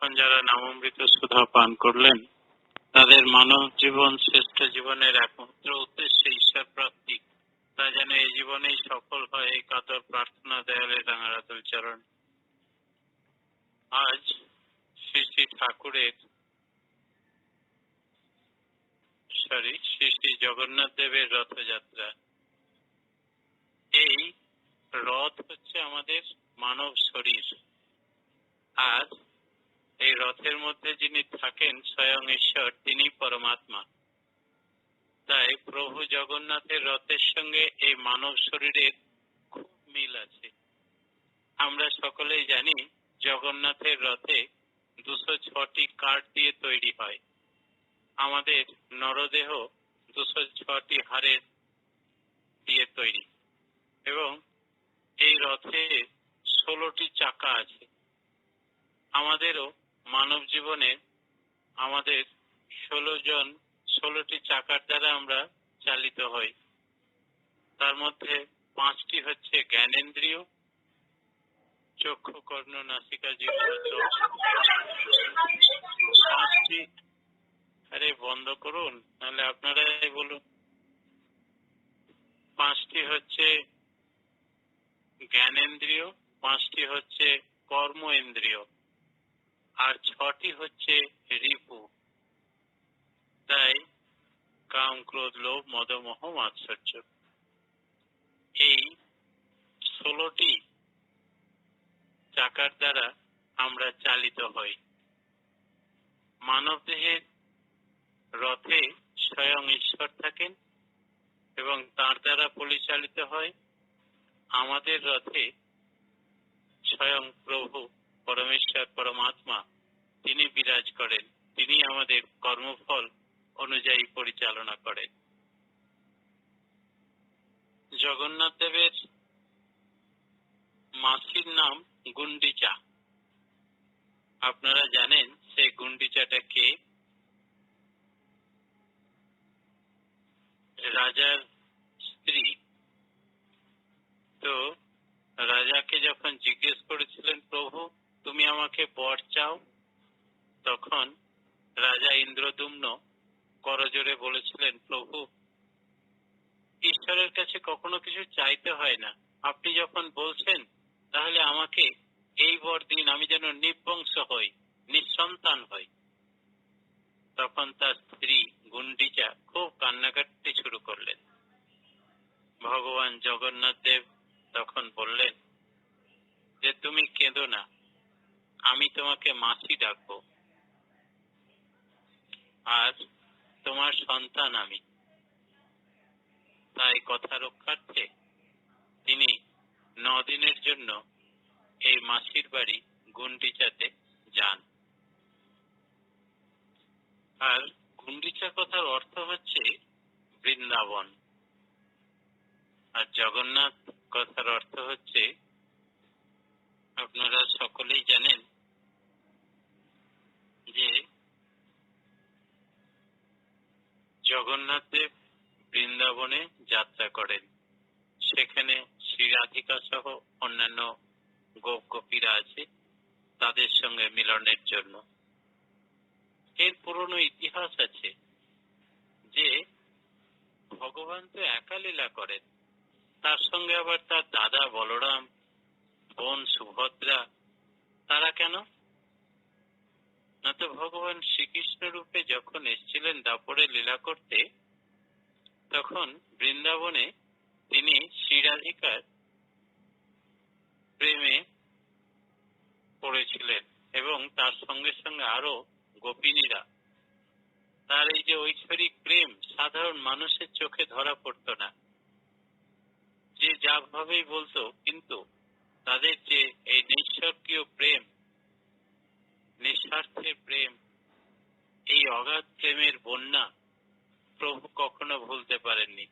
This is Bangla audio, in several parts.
তখন যারা নামামৃত সুধা পান করলেন তাদের মানব জীবন শ্রেষ্ঠ জীবনের একমাত্র উদ্দেশ্য ঈশ্বর প্রাপ্তি, তা যেন এই জীবনেই সফল হয় এই কাতর প্রার্থনা দেয়ালে রাঙার আতুল চরণ। আজ শ্রী শ্রী ঠাকুরের শ্রী শ্রী জগন্নাথ দেবের রথযাত্রা। এই রথ হচ্ছে আমাদের মানব শরীর, আর এই রথের মধ্যে যিনি থাকেন স্বয়ং ঈশ্বর, তিনি পরমাত্মা। তাই প্রভু জগন্নাথের রথের সঙ্গে এই মানব শরীরের খুব মিল আছে। আমরা সকলেই জানি জগন্নাথের রথে 206টি কাঠ দিয়ে তৈরি হয়। আমাদের নরদেহ 206টি হাড়ের দিয়ে তৈরি, এবং এই রথে 16টি চাকা আছে। আমাদেরও মানব জীবনে আমাদের 16টি চাকার দ্বারা আমরা চালিত হই। তার মধ্যে 5টি হচ্ছে জ্ঞানেন্দ্রিয়, চক্ষু, কর্ণ, নাসিকা, জিহ্বা, ত্বক। 5টি, আরে বন্ধ করুন, নাহলে আপনারাই বলুন। 5টি হচ্ছে জ্ঞানেন্দ্রিয়, 5টি হচ্ছে কর্ম ইন্দ্রিয়, আর 6টি হচ্ছে রিপু। তাই কাম, ক্রোধ, লোভ, মদ, মোহ, মাৎসর্য, এই 16টি চাকার দ্বারা আমরা চালিত হই। মানব দেহের রথে স্বয়ং ঈশ্বর থাকেন এবং তার দ্বারা পরিচালিত হয়। আমাদের রথে স্বয়ং প্রভু পরমেশ্বর পরমাত্মা, তিনি বিরাজ করেন। তিনি আমাদের কর্মফল অনুযায়ী পরিচালনা করেন। জগন্নাথ দেবের মাসির নাম গুন্ডিচা। আপনারা জানেন সেই গুন্ডিচাটা কে? রাজার স্ত্রী। তো রাজাকে যখন জিজ্ঞেস করেছিলেন, প্রভু তুমি আমাকে বর চাও, তখন রাজা ইন্দ্রদ্যুম্ন করজোড়ে বলেছিলেন, প্রভু ঈশ্বরের কাছে কখনো কিছু চাইতে হয় না। আপনি যখন বলছেন তাহলে আমাকে এই বর দিন, আমি যেন নির্বংশ হই, নিঃসন্তান হই। তখন তার স্ত্রী গুন্ডিচা খুব কান্নাকাটি শুরু করলেন। ভগবান জগন্নাথ দেব তখন বললেন যে তুমি কেঁদো না, আমি তোমাকে মাসি ডাকবো, আর তোমার সন্তান আমি। তাই কথা রক্ষার্থে তিনি 9 দিনের জন্য এই মাসির বাড়ি গুন্ডিচাতে যান। আর গুন্ডিচা কথার অর্থ হচ্ছে বৃন্দাবন, আর জগন্নাথ কথার অর্থ হচ্ছে, আপনারা সকলেই জানেন যে জগন্নাথ দেব বৃন্দাবনে যাত্রা করেন। সেখানে শ্রী রাধিকা সহ অন্যান্য গোপ গোপীরা আছে, তাদের সঙ্গে মিলনের জন্য। এর পুরনো ইতিহাস আছে যে ভগবান তো একা লীলা করেন, তার সঙ্গে আবার তার দাদা বলরাম, বোন সুভদ্রা, তারা কেন না? তো ভগবান শ্রীকৃষ্ণ রূপে যখন এসেছিলেন দাপরে লীলা করতে, তখন বৃন্দাবনে তিনি শ্রী রাধিকার প্রেমে পড়েছিলেন, এবং তার সঙ্গে সঙ্গে আরো গোপিনীরা। তার এই যে ঐশ্বরিক প্রেম সাধারণ মানুষের চোখে ধরা পড়ত না, যে যা ভাবেই বলতো, কিন্তু তাদের যে এই নিঃস্বার্থীয় প্রেম, নিঃস্বার্থের প্রেম, এই অগাধ প্রেমের বন্যা প্রভু কখনো ভুলতে পারেননি।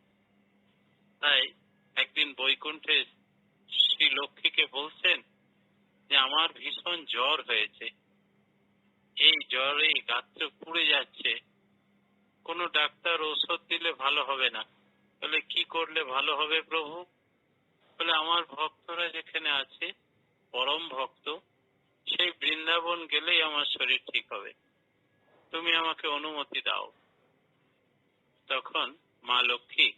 তাই একদিন বৈকুণ্ঠে শ্রী লক্ষ্মীকে বলছেন যে আমার ভীষণ জ্বর হয়েছে, এই জ্বরে গাত্র পুড়ে যাচ্ছে, কোনো ডাক্তার ঔষধ দিলে ভালো হবে না। বলে কি করলে ভালো হবে প্রভু? বলে আমার ভক্তরা যেখানে আছে, পরম ভক্ত, সেই বৃন্দাবন গেলেই আমার শরীর ঠিক হবে, তুমি আমাকে অনুমতি দাও। তখন মা লক্ষ্মী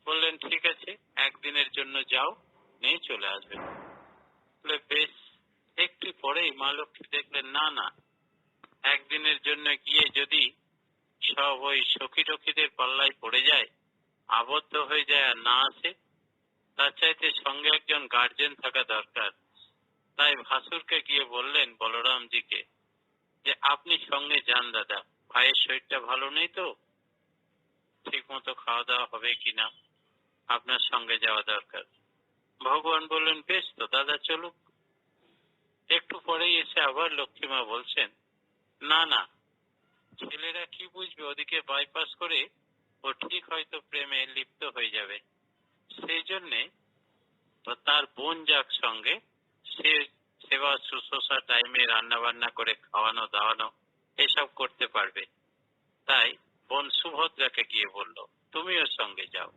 বললেন, ঠিক আছে, একদিনের জন্য যাও, নিয়ে চলে আসবে। বলে, বেশ। একটু পরেই মা লক্ষ্মী দেখলেন, না না, একদিনের জন্য গিয়ে যদি সব ওই সখী টখীদের পাল্লায় পড়ে যায়, আবদ্ধ হয়ে যায় আর না আসে, তার চাইতে সঙ্গে একজন গার্জেন থাকা দরকার। তাই ভাসুরকে গিয়ে বললেন বলরামজিকে যে, আপনি সঙ্গে যান দাদা, ভাইয়ের শরীরটা ভালো নেই তো, ঠিক মতো খাওয়া দাওয়া হবে কিনা, আপনার সঙ্গে যাওয়া দরকার। ভগবান বললেন, বেশ তো দাদা, চলুক। একটু পরেই এসে আবার লক্ষ্মীমা বলছেন, না না, ছেলেরা কি বুঝবে, ওদিকে বাইপাস করে ও ঠিক হয়তো প্রেমে লিপ্ত হয়ে যাবে, সেই জন্যে তো তার বোন যাক সঙ্গে, সে সেবা শুশ্রূষা টাইমে রান্না বান্না করে খাওয়ানো দাওয়ানো এসব করতে পারবে। তাই বোন সুভদ্রাকে গিয়ে বলল, তুমিও সঙ্গে যাও।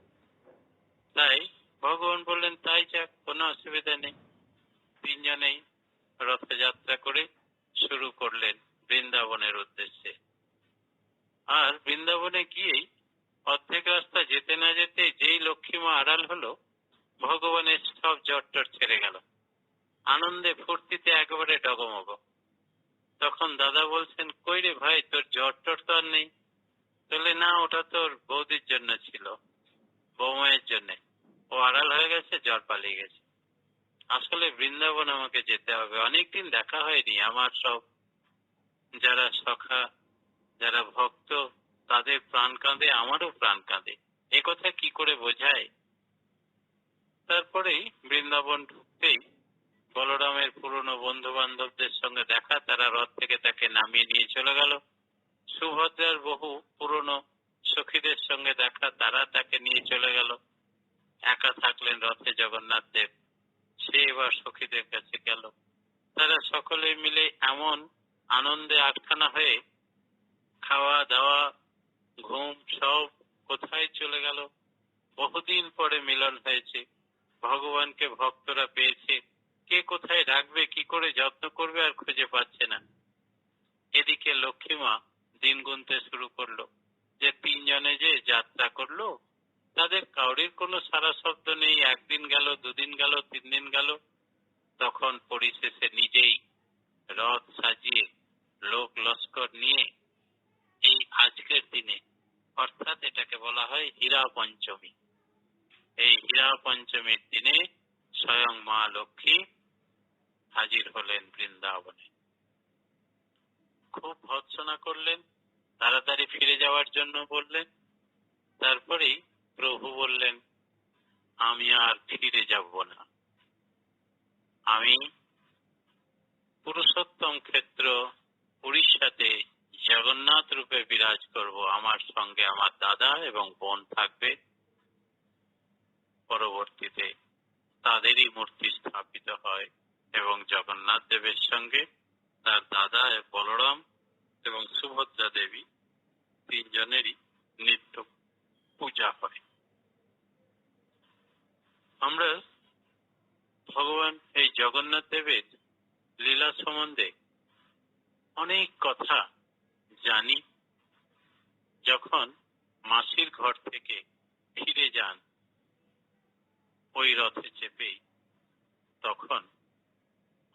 তাই ভগবান বললেন, তাই যাক, কোনো অসুবিধা নেই। তিনজনেই রথযাত্রা করে শুরু করলেন বৃন্দাবনের উদ্দেশ্যে। আর বৃন্দাবনে গিয়েই অর্ধেক রাস্তা যেতে না যেতে যেই লক্ষ্মীমা আড়াল হলো, ভগবানের সব জ্বর টর ছেড়ে গেল, আনন্দে ফুর্তিতে একেবারে ডগমগ। তখন দাদা বলছেন, কই রে ভাই, তোর জ্বর টর তো আর নেই? বলে, না, ওটা তোর বৌদির জন্য ছিল, বৌমায়ের জন্য। ও আড়াল হয়ে গেছে, জ্বর পালিয়ে গেছে। আসলে বৃন্দাবন আমাকে যেতে হবে, অনেকদিন দেখা হয়নি। আমার সব যারা সখা, যারা ভক্ত, তাদের প্রাণ কাঁদে, আমারও প্রাণ কাঁদে। এ কথা কি করে বোঝায়? তারপরেই বৃন্দাবন ঢুকতেই বলরামের পুরনো বন্ধু বান্ধবদের সঙ্গে দেখা, তারা রথ থেকে তাকে নামিয়ে নিয়ে চলে গেল। সুভদ্রার বহু পুরনো সখীদের সঙ্গে দেখা, তারা তাকে নিয়ে চলে গেল। একা থাকলেন রথে জগন্নাথ দেব, সে এবার সখীদের কাছে গেল। তারা সকলে মিলে এমন আনন্দে আটখানা হয়ে খাওয়া দাওয়া ঘুম সব কোথায় চলে গেল। বহুদিন পরে মিলন হয়েছে, ভগবানকে ভক্তরা পেয়েছে, কে কোথায় রাখবে, কি করে যত্ন করবে আর খুঁজে পাচ্ছে না। এদিকে লক্ষ্মীমা দিন গুনতে শুরু করলো, যে তিনজনে যে যাত্রা করলো, তাদের কাউরির কোনো সারা শব্দ নেই। একদিন গেল, দুদিন গেল, 3 দিন গেল। তখন পরিশেষে নিজেই রথ সাজিয়ে লোক লস্কর নিয়ে এই আজকের দিনে, অর্থাৎ এটাকে বলা হয় হীরা পঞ্চমী, এই হীরা পঞ্চমীর দিনে স্বয়ং মা লক্ষ্মী হাজির হলেন বৃন্দাবনে। খুব ভর্ৎসনা করলেন, তাড়াতাড়ি ফিরে যাওয়ার জন্য বললেন। তারপরেই প্রভু বললেন, আমি আর ফিরে যাব না, আমি পুরুষোত্তম ক্ষেত্র উড়িষ্যাতে জগন্নাথ রূপে বিরাজ করব। আমার সঙ্গে আমার দাদা এবং বোন থাকবে। পরবর্তীতে তাদেরই মূর্তি স্থাপিত হয় এবং জগন্নাথ দেবের সঙ্গে তার দাদা বলরাম এবং সুভদ্রা দেবী তিনজনেরই নিত্য পূজা হয়। আমরা ভগবান এই জগন্নাথ দেবের লীলা সম্বন্ধে অনেক কথা জানি। যখন মাসির ঘর থেকে ফিরে যান ওই রথে চেপেই, তখন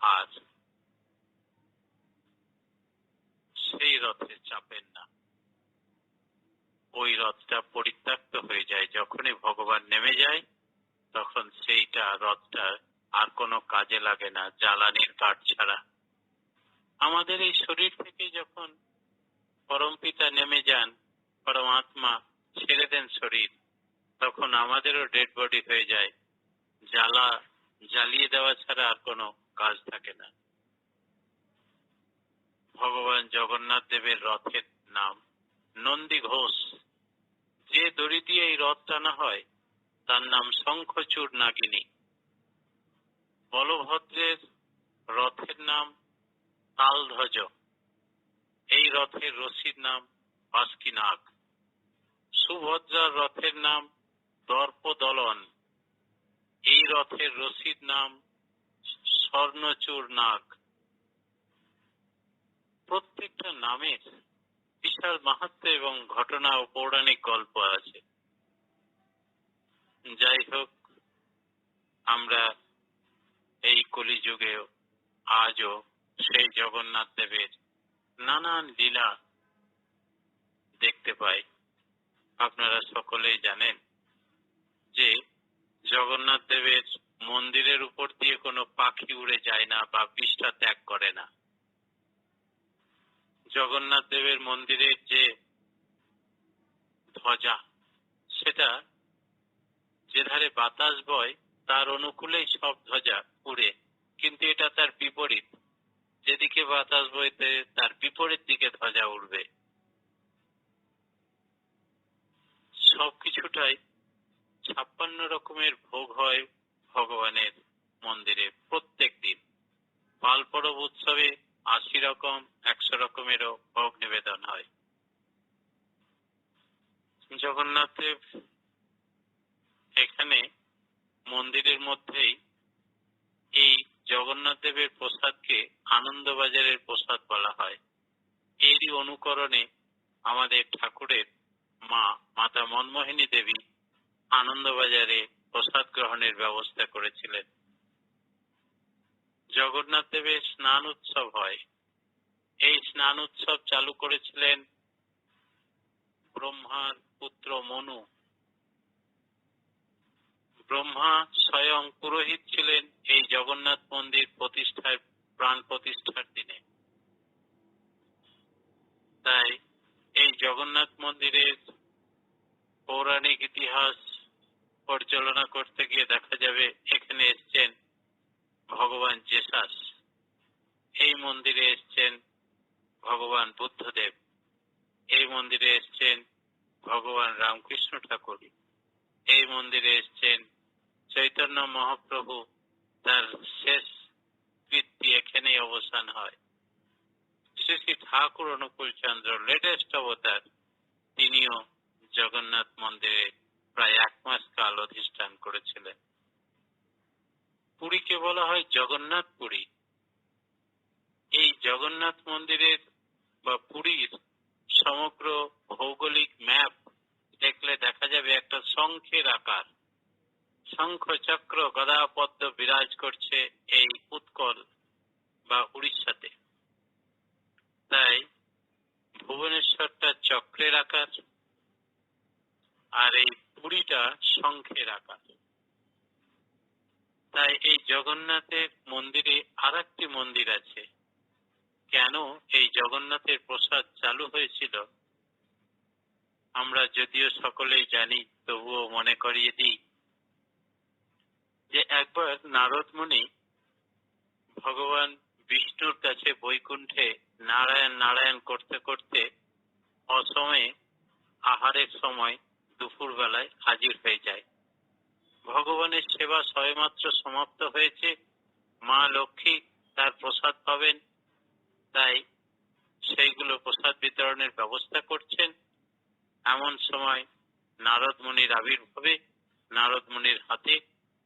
আর সেই রথে চাপেন না, ওই রথটা পরিত্যক্ত হয়ে যায়। যখনই ভগবান নেমে যায়, তখন সেইটা রথটা আর কোনো কাজে লাগে না, জ্বালানির কাঠ ছাড়া। আমাদের এই শরীর থেকে যখন পরমপিতা নেমে যান, পরমাত্মা ছেড়ে দেন শরীর, তখন আমাদেরও ডেড বডি হয়ে যায়, জ্বালিয়ে দেওয়া ছাড়া আর কোনো কাজ থাকে না। ভগবান জগন্নাথ দেবের রথের নাম নন্দী ঘোষ। যে দড়ি দিয়ে এই রথ টানা হয় তার নাম শঙ্খচূড় নাগিনী। বলভদ্রের রথের নাম তালধ্বজ। এই রথের রশির নাম বাস্কিনাগ। সুভদ্রার রথের নাম দর্পদলন। এই রথের রশির নাম স্বর্ণচূড় নাগ। প্রত্যেকটা নামের বিশাল মাহাত্ম্য এবং ঘটনা ও পৌরাণিক গল্প আছে। যাই হোক, আমরা এই কলিযুগেও আজও সেই জগন্নাথ দেবের নানান লীলা দেখতে পাই। আপনারা সকলেই জানেন যে জগন্নাথ দেবের মন্দিরের উপর দিয়ে কোনো পাখি উড়ে যায় না বা বিষ্ঠা ত্যাগ করে না। জগন্নাথ দেবের মন্দিরের যে ধ্বজা, সেটা যে ধারে বাতাস বয় তার অনুকূলেই সব ধ্বজা উড়ে, কিন্তু এটা তার বিপরীত। যেদিকে বাতাস বইতে তার বিপরীত দিকে ধ্বজা উড়বে। সবকিছুটাই 56 রকমের ভোগ হয় ভগবানের মন্দিরে প্রত্যেক দিন। পাল পরব উৎসবে 80 রকম 100 রকমেরও ভোগ নিবেদন হয়। জগন্নাথ দেব এখানে মন্দিরের মধ্যেই এই জগন্নাথ দেবের প্রসাদকে আনন্দবাজারের প্রসাদ বলা হয়। এরই অনুকরণে আমাদের ঠাকুরের মা মাতা মনমোহিনী দেবী আনন্দবাজারে প্রসাদ গ্রহণের ব্যবস্থা করেছিলেন। জগন্নাথ দেবের স্নান উৎসব হয়। এই স্নান উৎসব চালু করেছিলেন ব্রহ্মার পুত্র মনু। ব্রহ্মা স্বয়ং পুরোহিত ছিলেন এই জগন্নাথ মন্দির প্রতিষ্ঠার প্রাণ প্রতিষ্ঠার দিনে। তাই এই জগন্নাথ মন্দিরের পৌরাণিক ইতিহাস পর্যালোচনা করতে গিয়ে দেখা যাবে এখানে এসছেন ভগবান জেসাস, এই মন্দিরে এসছেন ভগবান বুদ্ধদেব, এই মন্দিরে এসছেন ভগবান রামকৃষ্ণ ঠাকুর, এই মন্দিরে এসছেন চৈতন্য মহাপ্রভু। তার শেষ কৃত্তি এখানেই অবসান হয়। শ্রী শ্রী ঠাকুর অনুকূল চন্দ্র লেটেস্ট অবতার, তিনিও জগন্নাথ মন্দিরে প্রায় 1 মাস কাল অধিষ্ঠান করেছিলেন। পুরীকে বলা হয় জগন্নাথ পুরী। এই জগন্নাথ মন্দিরের বা পুরীর সমগ্র ভৌগোলিক ম্যাপ দেখলে দেখা যাবে একটা শঙ্খের আকার। শঙ্খ চক্র গদা পদ্ম বিরাজ করছে এই উৎকল বা উড়িষ্যাতে। তাই ভুবনেশ্বরটা চক্রের আকার আর এই পুরীটা শঙ্খের আকার। তাই এই জগন্নাথের মন্দিরে আরেকটি মন্দির আছে। কেন এই জগন্নাথের প্রসাদ চালু হয়েছিল আমরা যদিও সকলেই জানি, তবুও মনে করিয়ে দিই যে একবার নারদ মুনি ভগবান বিষ্ণুর কাছে বৈকুণ্ঠে নারায়ণ নারায়ণ করতে করতে অসময়ে আহারের সময় দুপুর বেলায় হাজির হয়ে যায়। ভগবানের সেবা সবেমাত্র সমাপ্ত হয়েছে, মা লক্ষ্মী তার প্রসাদ পাবেন, তাই সেইগুলো প্রসাদ বিতরণের ব্যবস্থা করছেন। এমন সময় নারদ মুনির আবির্ভাবে নারদ মুনির হাতে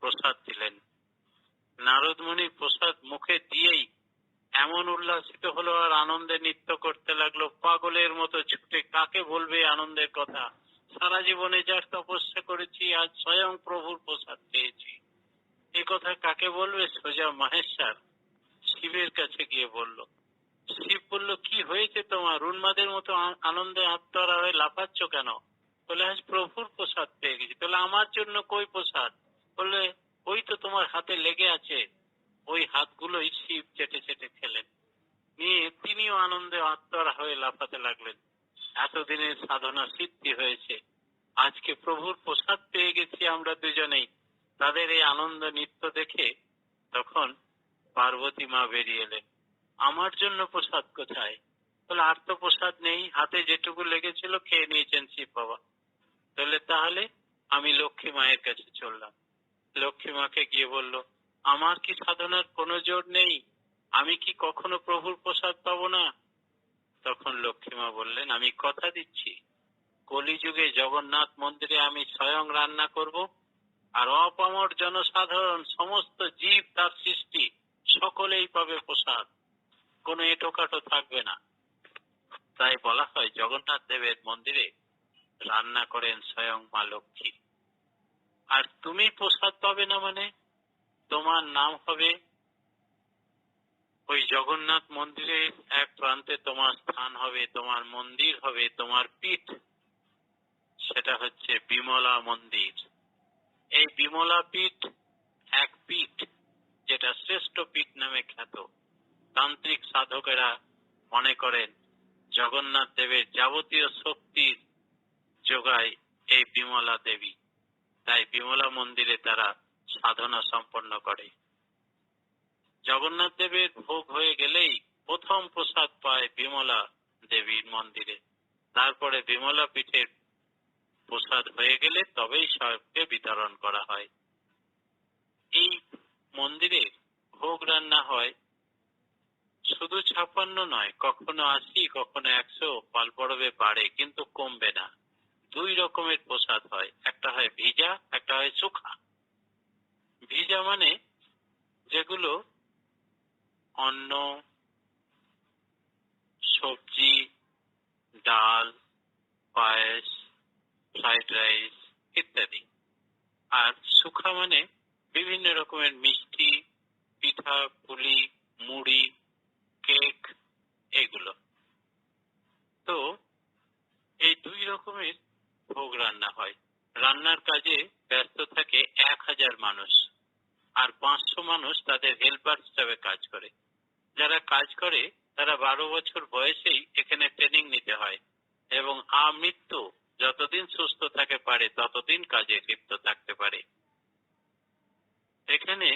প্রসাদ দিলেন। নারদ মুনি প্রসাদ মুখে দিয়েই এমন উল্লাসিত হলো আর আনন্দে নৃত্য করতে লাগলো, পাগলের মতো ছুটে। কাকে বলবে আনন্দের কথা? সারা জীবনে যার তপস্যা করেছি, আজ স্বয়ং প্রভুর প্রসাদ পেয়েছি। এ কথা কাকে বলবে? সোজা মহেশ্বর শিবের কাছে গিয়ে বলল। শিব বলল, কি হয়েছে তোমার? উন্মাদের মতো আনন্দে আত্মহারা হয়ে লাফাচ্ছ কেন? বলে, আজ প্রভুর প্রসাদ পেয়ে গেছি। তাহলে আমার জন্য কই প্রসাদ? বললে, ওই তো তোমার হাতে লেগে আছে। ওই হাতগুলোই শিব চেটে চেটে খেলেন। নিয়ে তিনিও আনন্দে আত্মহারা হয়ে লাফাতে লাগলেন। এতদিনের সাধনা সিদ্ধি হয়েছে, আজকে প্রভুর প্রসাদ পেয়ে গেছি আমরা দুজনেই। তাদের এই আনন্দ নৃত্য দেখে তখন পার্বতী মা বেরিয়ে এলেন। আমার জন্য প্রসাদ কোথায়? বলে, আর তো প্রসাদ নেই, হাতে যেটুকু লেগেছিল খেয়ে নিয়েছেন শিব বাবা। বলে, তাহলে আমি লক্ষ্মী মায়ের কাছে চললাম। লক্ষ্মী মাকে গিয়ে বলল, আমার কি সাধনার কোনো জোর নেই? আমি কি কখনো প্রভুর প্রসাদ পাবো না? তখন লক্ষ্মী মা বললেন, আমি কথা দিচ্ছি, কলিযুগে জগন্নাথ মন্দিরে আমি স্বয়ং রান্না করব, আর অপামর জনসাধারণ সমস্ত জীব তার সৃষ্টি সকলেই পাবে প্রসাদ, কোনো এটোকাটো থাকবে না। তাই বলা হয় জগন্নাথ দেবের মন্দিরে রান্না করেন স্বয়ং মা লক্ষ্মী। আর তুমি প্রসাদ পাবে না মানে তোমার নাম হবে, ওই জগন্নাথ মন্দিরের এক প্রান্তে তোমার স্থান হবে, তোমার মন্দির হবে, তোমার পীঠ, সেটা হচ্ছে বিমলা মন্দির। এই বিমলা পীঠ এক পীঠ, যেটা শ্রেষ্ঠ পীঠ নামে খ্যাত। তান্ত্রিক সাধকেরা মনে করেন জগন্নাথ দেবের যাবতীয় শক্তির যোগায় এই বিমলা দেবী। তাই বিমলা মন্দিরে তারা সাধনা সম্পন্ন করে। জগন্নাথ দেবের ভোগ হয়ে গেলেই প্রথম প্রসাদ পায় বিমলা দেবীর মন্দিরে। তারপরে বিমলা পীঠের প্রসাদ হয়ে গেলে তবেই সবকে বিতরণ করা হয়। এই মন্দিরে ভোগ রান্না হয় শুধু 56 নয়, কখনো 80, কখনো 100, পাল পড়বে বাড়ে, কিন্তু কমবে না। দুই রকমের প্রসাদ হয়, একটা হয় ভিজা, একটা হয় শুখা। ভিজা মানে যেগুলো অন্ন, সবজি, ডাল, পায়েস, ফ্রাইড রাইস ইত্যাদি। আর শুখা মানে বিভিন্ন রকমের মিষ্টি, পিঠা, পুলি, মুড়ি, কেক, এগুলো। তো এই দুই রকমের ভোগ রান্না হয়। রান্নার কাজে ব্যস্ত থাকে 1000 মানুষ, আর 500 মানুষ তাদের হেল্পার হিসাবে কাজ করে। যারা কাজ করে তারা 12 বছর বয়সেই এখানে ট্রেনিং নিতে হয় এবং আমৃত্যু যতদিন সুস্থ থাকে পারে ততদিন কাজে লিপ্ত থাকতে পারে। এখানে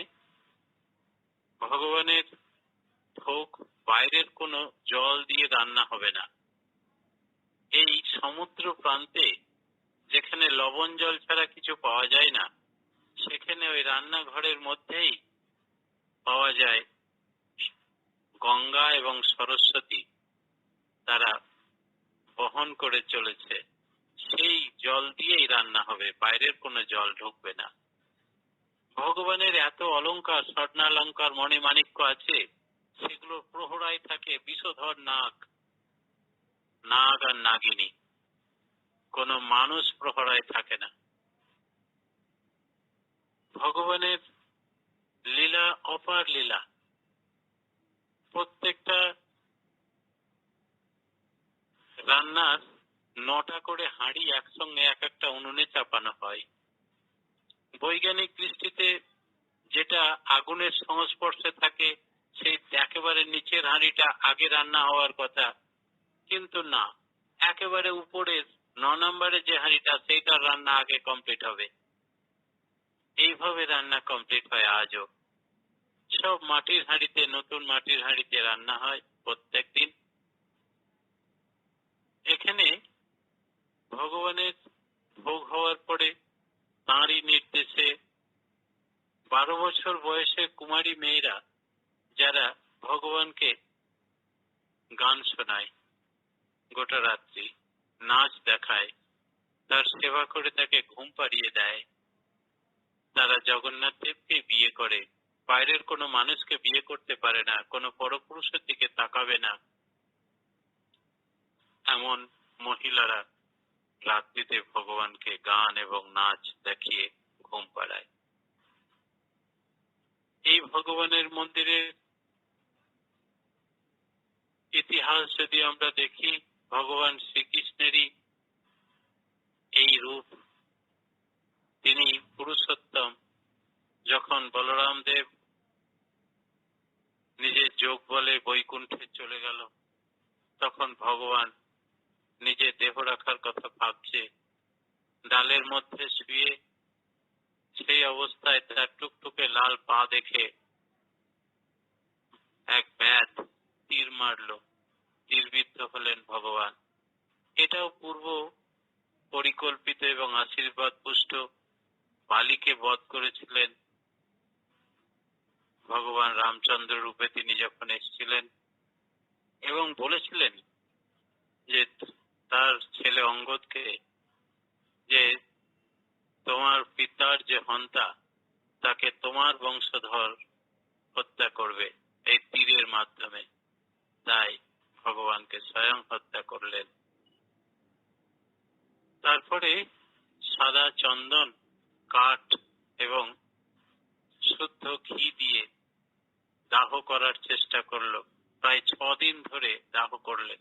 ভগবানের ভোগ বাইরের কোনো জল দিয়ে রান্না হবে না। এই সমুদ্র প্রান্তে যেখানে লবণ জল ছাড়া কিছু পাওয়া যায় না, সেখানে ওই রান্নাঘরের মধ্যেই পাওয়া যায় গঙ্গা এবং সরস্বতী, তারা বহন করে চলেছে। সেই জল দিয়েই রান্না হবে, বাইরের কোনো জল ঢুকবে না। ভগবানের এত অলংকার, স্বর্ণালঙ্কার, মণিমাণিক্য আছে, সেগুলো প্রহরায় থাকে বিষধর নাগ, নাগ আর নাগিনী। কোন মানুষ প্রহরায় থাকে না। ভগবানের লীলা অপার লীলা। প্রত্যেকটা রান্নার 9টা করে হাঁড়ি একসঙ্গে এক একটা উনুনে চাপানো হয়। বৈজ্ঞানিক দৃষ্টিতে যেটা আগুনের সংস্পর্শে থাকে সেই একেবারে নিচের হাঁড়িটা আগে রান্না হওয়ার কথা, কিন্তু না, একেবারে উপরের 9 নম্বরে যে হাঁড়িটা, সেইটার রান্না আগে কমপ্লিট হবে। এইভাবে রান্না কমপ্লিট হয় আজও। সব মাটির হাঁড়িতে, নতুন মাটির হাঁড়িতে রান্না হয় প্রত্যেকদিন। এখানে ভগবানের ভোগ হওয়ার পরে তাঁরই নির্দেশে 12 বছর বয়সে কুমারী মেয়েরা যারা ভগবানকে গান শোনায়, গোটা রাত্রি নাচ দেখায়, তার সেবা করে তাকে ঘুম পাড়িয়ে দেয়, তারা জগন্নাথ দেবকে বিয়ে করে। বাইরের কোনো মানুষকে বিয়ে করতে পারে না, কোনো পরপুরুষের দিকে তাকাবে না, এমন মহিলারা রাত্রিতে ভগবানকে গান এবং নাচ দেখিয়ে ঘুম পাড়ায়। এই ভগবানের মন্দিরের ইতিহাস যদি আমরা দেখি, ভগবান শ্রীকৃষ্ণেরই এই রূপ। তিনি পুরুষোত্তম। যখন বলরাম দেব নিজের যোগ বলে বৈকুণ্ঠে চলে গেল, তখন ভগবান নিজে দেহ রাখার কথা ভাবছে, ডালের মধ্যে শুয়ে সেই অবস্থায় তার টুকটুকে লাল পা দেখে এক ব্যাধ তীর মারল, তীরবিদ্ধ হলেন ভগবান। এটাও পূর্ব পরিকল্পিত এবং আশীর্বাদ পুষ্ট। বালিকে বধ করেছিলেন ভগবান রামচন্দ্র রূপে তিনি যখন এসেছিলেন, এবং বলেছিলেন যে তার ছেলে অঙ্গদকে, যে তোমার পিতার যে হন্তা তাকে তোমার বংশধর হত্যা করবে। এই তীরের মাধ্যমে। তাই ভগবানকে স্বয়ং হত্যা করলেন। তারপরে সাদা চন্দন, কাঠ এবং শুদ্ধ ঘি দিয়ে দাহ করার চেষ্টা করলো। প্রায় 6 দিন ধরে দাহ করলেন,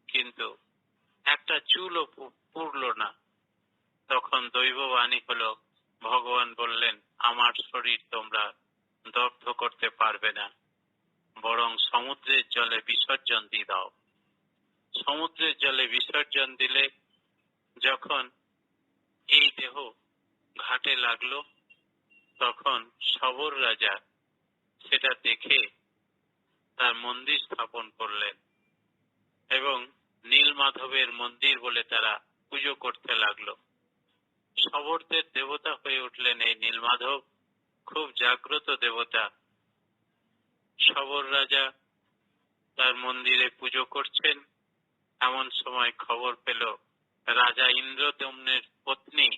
কিন্তু একটা চুলও পুড়ল না। তখন দৈববাণী হলো, ভগবান বললেন, আমার শরীর তোমরা দগ্ধ করতে পারবে না, বরং সমুদ্রের জলে বিসর্জন দিয়ে দাও। সমুদ্রের জলে বিসর্জন দিলে যখন এই দেহ ঘাটে লাগলো, তখন শবর রাজা সেটা দেখে তার মন্দির স্থাপন করলেন এবং নীলমাধবের মন্দির বলে তারা পুজো করতে লাগলো। শবরদের দেবতা হয়ে উঠলেন এই নীলমাধব, খুব জাগ্রত দেবতা। শবর রাজা তার মন্দিরে পুজো করছেন, এমন সময় খবর পেল রাজা ইন্দ্রদম্নের পত্নী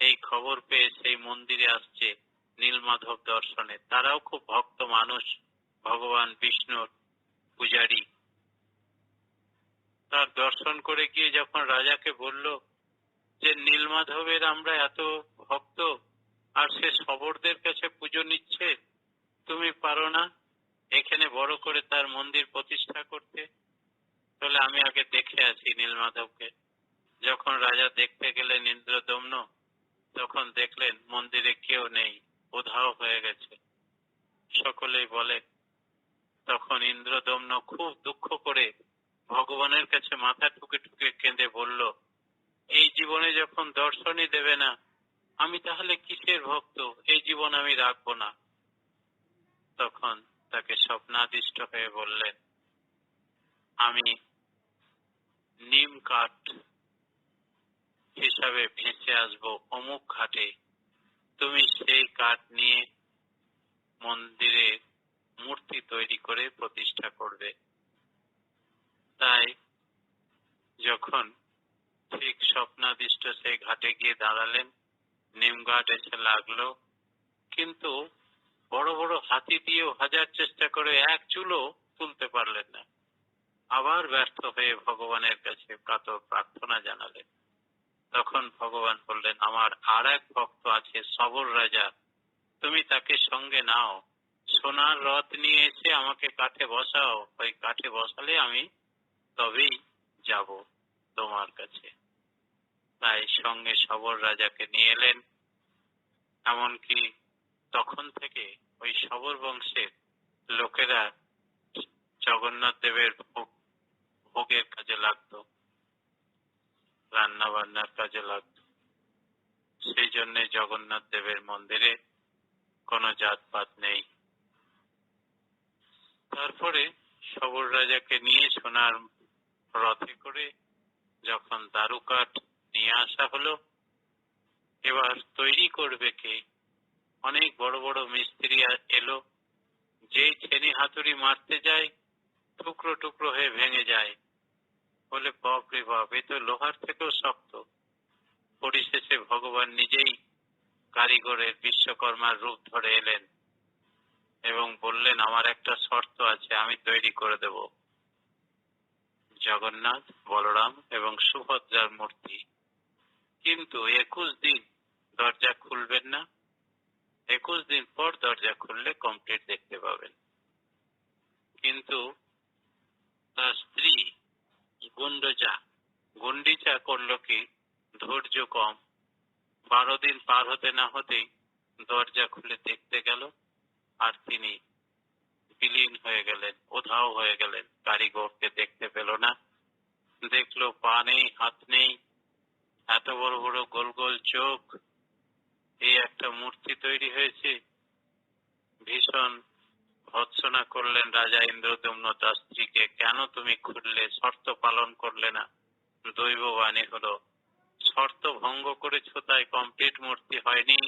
এই খবর পেয়ে সেই মন্দিরে আসছে নীলমাধব দর্শনে। তারাও খুব ভক্ত মানুষ, ভগবান বিষ্ণুর পূজারী। তার দর্শন করে গিয়ে যখন রাজাকে বলল যে নীলমাধবের আমরা এত ভক্ত, আর সে শবরদের কাছে পুজো নিচ্ছে, তুমি পারো না এখানে বড় করে তার মন্দির প্রতিষ্ঠা করতে? তাহলে আমি আগে দেখে আসি নীলমাধবকে। যখন রাজা দেখতে গেলেন ইন্দ্রদম্ন, তখন দেখলেন মন্দিরে কেউ নেই, উধাও হয়ে গেছে। সকলেই বলে, তখন ইন্দ্রদম্ন খুব দুঃখ করে ভগবানের কাছে মাথা ঠুকে ঠুকে কেঁদে বলল, এই জীবনে যখন দর্শনই দেবে না, আমি তাহলে কিসের ভক্ত? এই জীবন আমি রাখবো না। তখন তাকে স্বপ্নাদিষ্ট হয়ে বললেন, আমি নিম কাঠ হিসাবে ভেসে আসবো অমুক ঘাটে, তুমি সেই কাঠ নিয়ে মন্দিরে মূর্তি তৈরি করে প্রতিষ্ঠা করবে। তাই যখন ঠিক স্বপ্নাদিষ্ট সেই ঘাটে গিয়ে দাঁড়ালেন, নিম ঘাট এসে লাগলো, কিন্তু বড় বড় হাতি দিয়েও হাজার চেষ্টা করে এক চুলও তুলতে পারলেন না। আবার ব্যর্থ হয়ে ভগবানের কাছে কাতর প্রার্থনা জানালেন। তখন ভগবান বললেন, আমার আর এক ভক্ত আছে শবর রাজা, তুমি তাকে সঙ্গে নাও, সোনার রথ নিয়ে এসে আমাকে কাঠে বসাও, ওই কাঠে বসালে আমি তবেই যাব তোমার কাছে। তাই সঙ্গে শবর রাজাকে নিয়ে এলেন। এমনকি তখন থেকে ওই শবর বংশের লোকেরা জগন্নাথ দেবের ভোগের কাজে লাগতো, রান্না বান্নার কাজে লাগতো। সেই জন্য জগন্নাথ দেবের মন্দিরে কোনো জাতপাত নেই। তারপরে শবর রাজাকে নিয়ে সোনার রথে করে যখন দারু কাঠ নিয়ে আসা হলো, এবার তৈরি করবে কে? অনেক বড় বড় মিস্ত্রি এলো, যেই ছেনি হাতুড়ি মারতে যায় টুকরো টুকরো হয়ে ভেঙে যায়। বলে, বাপ রে বাপ, এ তো লোহার থেকেও শক্ত। পরিশেষে ভগবান নিজেই কারিগরের বিশ্বকর্মার রূপ ধরে এলেন এবং বললেন, আমার একটা শর্ত আছে, আমি তৈরি করে দেব জগন্নাথ, বলরাম এবং সুভদ্রার মূর্তি, কিন্তু 21 দিন দরজা খুলবেন না। 21 দিন পর দরজা খুললে কমপ্লিট দেখতে পাবেন। কিন্তু তার স্ত্রী গুন্ডিচা করলো কি, ধৈর্য কম, 12 দিন পার হতে না হতেই দরজা খুলে দেখতে গেল, আর তিনি বিলীন হয়ে গেলেন, উধাও হয়ে গেলেন। কারিগরকে দেখতে পেল না। দেখলো পা নেই, হাত নেই, এত বড় বড় গোল গোল চোখ, এই একটা মূর্তি তৈরি হয়েছে। ভীষণ ভৎসনা করলেন রাজা ইন্দ্রদম্ন তার স্ত্রীকে, কেন তুমি খুললে, শর্ত পালন করলে না? দৈববাণী হলো, শর্ত ভঙ্গ করেছ তাই কমপ্লিট মূর্তি হয়নি।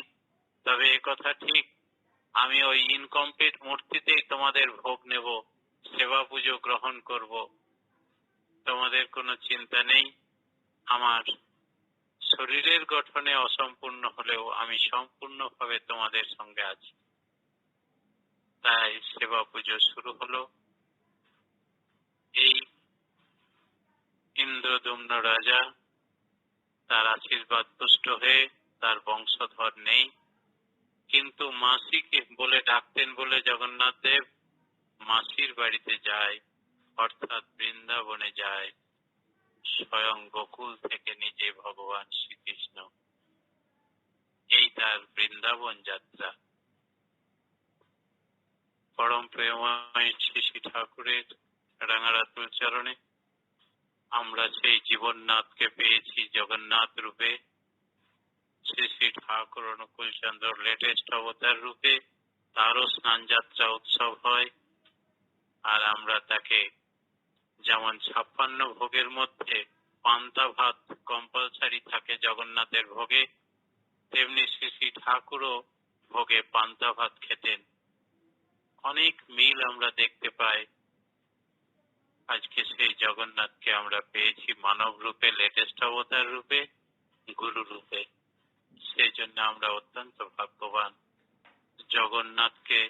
তবে একথা ঠিক, আমি ওই ইনকমপ্লিট মূর্তিতেই তোমাদের ভোগ নেব, সেবা পুজো গ্রহণ করব, তোমাদের কোনো চিন্তা নেই। আমার শরীরের গঠনে অসম্পূর্ণ হলেও আমি সম্পূর্ণভাবে তোমাদের সঙ্গে আছি। তাই সেবা পুজো শুরু হলো। এই ইন্দ্রদম্ন রাজা, তার আশীর্বাদ তুষ্ট হয়ে, তার বংশধর নেই, কিন্তু মাসিকে বলে ডাকতেন বলে জগন্নাথ দেব মাসির বাড়িতে যায়, অর্থাৎ বৃন্দাবনে যায়। স্বয়ং গোকুল থেকে নিজে ভগবান শ্রীকৃষ্ণ। এই তার বৃন্দাবন যাত্রা। পরম প্রেমময় শ্রী শ্রী ঠাকুরের রাঙারাতুল চরণে আমরা সেই জীবননাথকে পেয়েছি জগন্নাথ রূপে। শ্রী শ্রী ঠাকুর অনুকূল চন্দ্র লেটেস্ট অবতার রূপে তারও স্নান যাত্রা উৎসব হয়। আর আমরা তাকে যেমন 56 ভোগের মধ্যে পান্তা ভাত কম্পালসারি থাকে জগন্নাথের ভোগে, তেমনি শ্রী শ্রী ঠাকুরও ভোগে পান্তা ভাত খেতেন। অনেক মিল আমরা দেখতে পাই। আজকে সেই জগন্নাথকে আমরা পেয়েছি মানব রূপে, লেটেস্ট অবতার রূপে, গুরু রূপে। সেই জন্য আমরা অত্যন্ত ভাগ্যবান। জগন্নাথকে,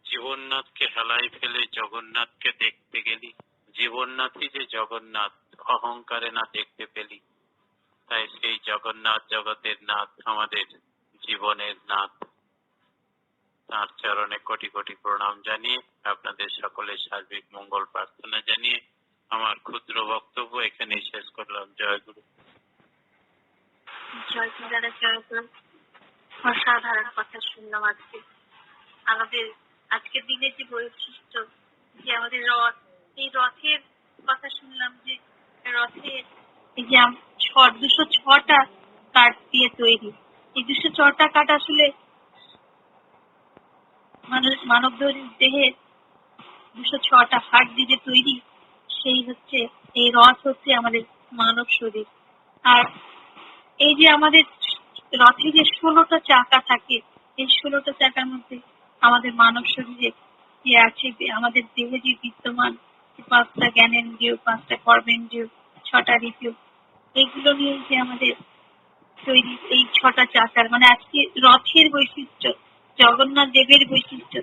জীবননাথকে হেলায় ফেলে জগন্নাথকে দেখতে গেলি। জীবননাথই যে জগন্নাথ, অহংকারে না দেখতে পেলি। তাই সেই জগন্নাথ জগতের নাথ, আমাদের জীবনের নাথ। তাঁর চরণে কোটি কোটি প্রণাম জানিয়ে, আপনাদের সকলের সার্বিক মঙ্গল প্রার্থনা জানিয়ে আমার ক্ষুদ্র বক্তব্য এখানেই শেষ করলাম। জয় গুরু। জয় গুরু দাদা, জয় গুরু। অসাধারণ কথা শুনলাম আজকে। আমাদের আজকের দিনের যে বৈশিষ্ট্য, যে আমাদের রথ, এই রথের কথা শুনলাম, যে রথের এই যে 206টা কাঠ দিয়ে তৈরি। এই 206টা কাঠ আসলে মানব দেহের 206টা হাড় দিয়ে যে তৈরি, সেই হচ্ছে এই রথ, হচ্ছে আমাদের মানব শরীর। আর এই যে আমাদের রথে যে 16টা চাকা থাকে, এই 16টা চাকার মধ্যে আমাদের মানব শরীরে যে আছে, আমাদের দেহে যে বিদ্যমান 5টা জ্ঞানেন্দ্রিয়, 5টা কর্মেন্দ্রিয়, 6টা ঋতু, এইগুলো নিয়ে যে আমাদের তৈরি এই 6টা চাকার, মানে আজকে রথের বৈশিষ্ট্য, জগন্নাথ দেবের বৈশিষ্ট্য,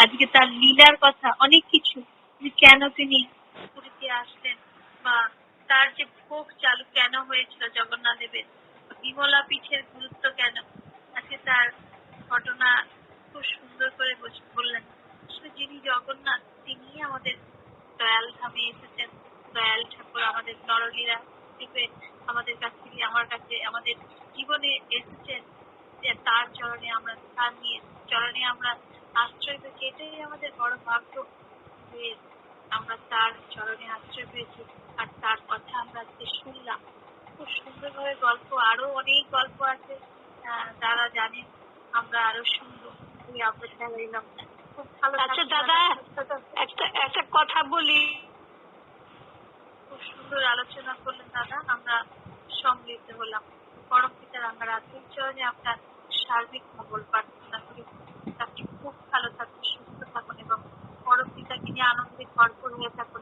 আজকে তার লীলার কথা, অনেক কিছু, কেন তিনি পুরীতে আসলেন, বা তার যে ভোগ চালু কেন হয়েছিল জগন্নাথ দেবের, বিমলা পীঠের গুরুত্ব কেন, আজকে তার ঘটনা খুব সুন্দর করে বললেন। যিনি জগন্নাথ, তিনি আমাদের দয়াল ধামে এসেছেন। দয়াল ঠাকুর আমাদের নরলীলা রূপে আমাদের কাছ থেকে, আমার কাছে, আমাদের জীবনে এসেছেন, যে তার চরণে আমরা স্থান নিয়ে, চরণে আমরা আশ্রয় পেয়েছি। এটাই আমাদের বড় ভাগ্য, যে আমরা তার চরণে আশ্রয় পেয়েছি, আর তার কথা আমরা আজকে শুনলাম। খুব সুন্দরভাবে গল্প, আরো অনেক গল্প আছে, যারা জানেন আমরা আরো শুনবো। এই অপেক্ষা রইলাম। খুব ভালো। আচ্ছা দাদা, একটা কথা বলি। খুব সুন্দর আলোচনা করলেন দাদা, আমরা সম্মিলিত হলাম। পরম পিতার আমরা রাতুল চরণে আপনার সার্বিক মঙ্গল প্রার্থনা করি। আপনি খুব ভালো থাকুন, সুস্থ থাকুন, এবং পরম পিতাকে নিয়ে আনন্দে ভরপুর হয়ে থাকুন।